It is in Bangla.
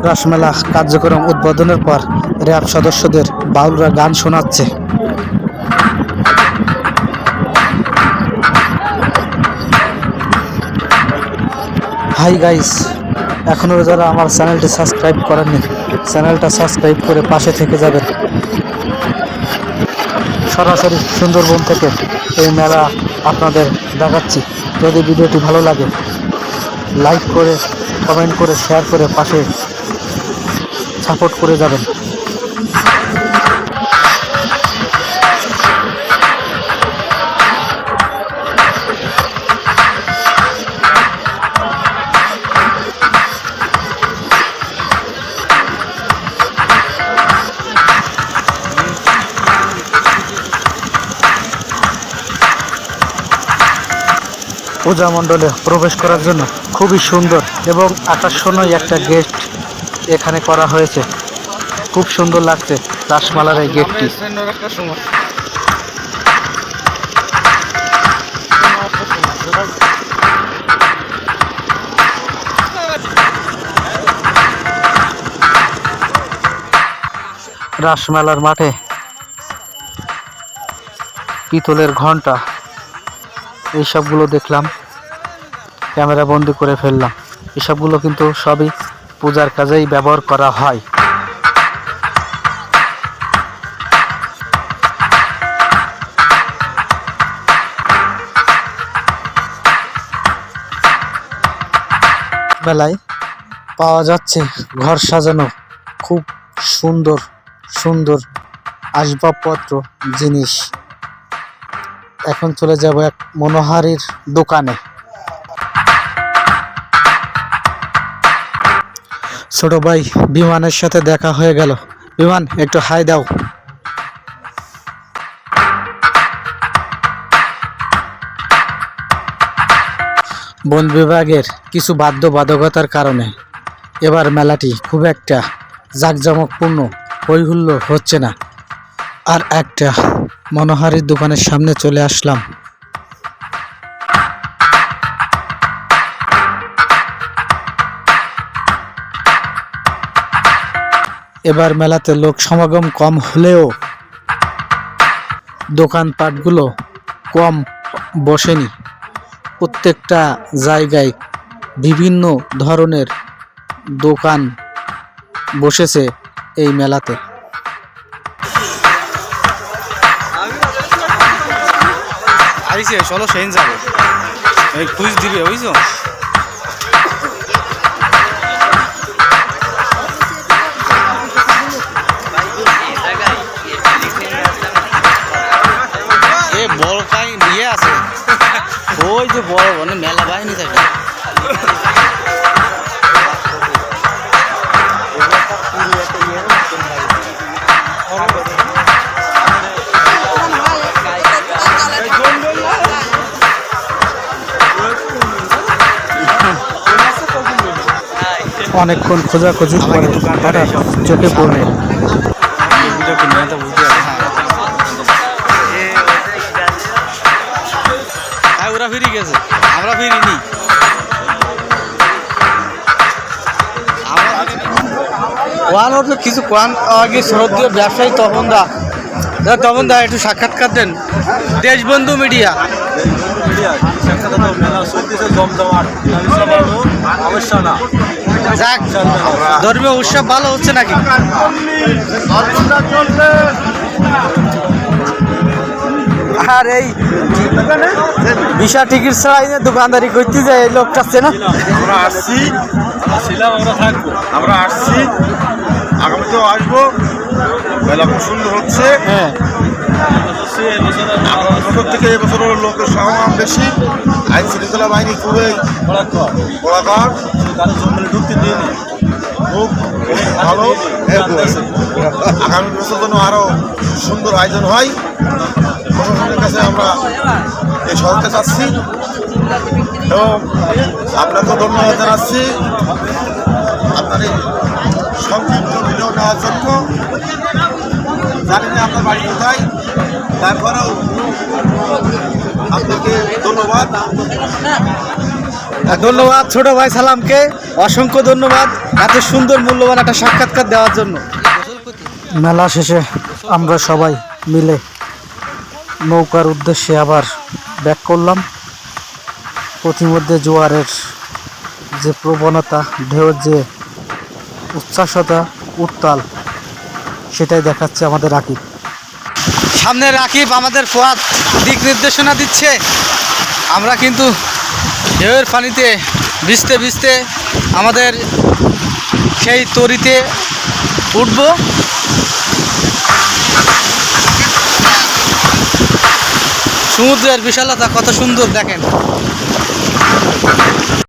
রাসমেলা কার্যক্রম উদ্বোধনের পর র্যাব সদস্যদের বাউলরা গান শোনাচ্ছে। হাই গাইস, এখনও যারা আমার চ্যানেলটি সাবস্ক্রাইব করেননি, চ্যানেলটা সাবস্ক্রাইব করে পাশে থেকে যাবেন। সরাসরি সুন্দরবন থেকে এই মেলা আপনাদের দেখাচ্ছি। যদি ভিডিওটি ভালো লাগে লাইক করে, কমেন্ট করে, শেয়ার করে পাশে সাপোর্ট করে যাবেন। পূজা মণ্ডলে প্রবেশ করার জন্য খুবই সুন্দর এবং আকর্ষণীয় একটা গেট এখানে করা হয়েছে। খুব সুন্দর লাগছে রাসমেলার এই গেটটি। রাসমেলার মাঠে পিতলের ঘন্টা এইসবগুলো দেখলাম, ক্যামেরা বন্দি করে ফেললাম। এসবগুলো কিন্তু সবই পূজার কাজেই ব্যবহার করা হয়। মেলায় পাওয়া যাচ্ছে ঘর সাজানো খুব সুন্দর সুন্দর আসবাবপত্র জিনিস। এখন চলে যাব এক মনোহারীর দোকানে। ছোট ভাই বিমানের সাথে দেখা হয়ে গেল। বিমান, একটু হাই দাও। বন বিভাগের কিছু বাধ্যবাধকতার কারণে এবার মেলাটি খুব একটা জাঁকজমকপূর্ণ হইহুল্লো হচ্ছে না। আর একটা মনোহারীর দোকানের সামনে চলে আসলাম। এবার মেলাতে লোক সমাগম কম হলেও দোকানপাটগুলো কম বসেনি। প্রত্যেকটা জায়গায় বিভিন্ন ধরনের দোকান বসেছে এই মেলাতে। চলো সেন যাবে, খুঁজ দিবে বুঝছো। বড় কাই নিয়ে আছে, ওই যে বড় মানে মেলা বাহিনী থাকে। অনেকক্ষণ খোঁজাখুঁজির পরে হঠাৎ চোখে পড়ে ওরা ফিরে গেছে, আমরা ফিরিনি। ওয়ান ওর কিছু কোয়ান আগে শরৎ দিয়ে ব্যবসায়ী তপন দা একটু সাক্ষাৎকার দেন। দেশবন্ধু মিডিয়া যাক, ধর্মীয় উৎসব ভালো হচ্ছে নাকি? আর এই ভিসা টিকিট ছাড়াই দোকানদারি করতে যায় এই লোকটা আছে না। আমরা আসছি, আমরা থাকবো, আমরা আসছি, আগামীতেও আসবো। মেলা খুব সুন্দর হচ্ছে। হ্যাঁ, বছর থেকে এবছর লোকের সমাগম বেশি। আইন শৃঙ্খলা বাহিনী খুবই কড়াকড়, ঢুকতে দিইনি, খুব ভালো। আগামী বছর যেন আরো সুন্দর আয়োজন হয়, প্রশাসনের কাছে আমরা এই সহায়তা চাচ্ছি এবং আপনাকে ধন্যবাদ জানাচ্ছি আপনার এই সংক্ষিপ্ত ভিডিও নেওয়ার জন্য। জানি না আপনার বাড়ি কোথায়, তারপরেও আপনাকে ধন্যবাদ। ধন্যবাদ ছোট ভাই সালামকে, অসংখ্য ধন্যবাদ এত সুন্দর মূল্যবান একটা সাক্ষাৎকার দেওয়ার জন্য। মেলা শেষে আমরা সবাই মিলে নৌকার উদ্দেশ্যে আবার ব্যাক করলাম। পথিমধ্যে জোয়ারের যে প্রবণতা, ঢেউর যে উচ্ছ্বাসতা, উত্তাল, সেটাই দেখাচ্ছে আমাদের রাকিব। সামনে রাকিব আমাদের পথ দিক নির্দেশনা দিচ্ছে। আমরা কিন্তু ঢেউয়ের পানিতে ভিজতে ভিজতে আমাদের সেই তরিতে উঠব। সমুদ্রের বিশালতা কত সুন্দর দেখেন।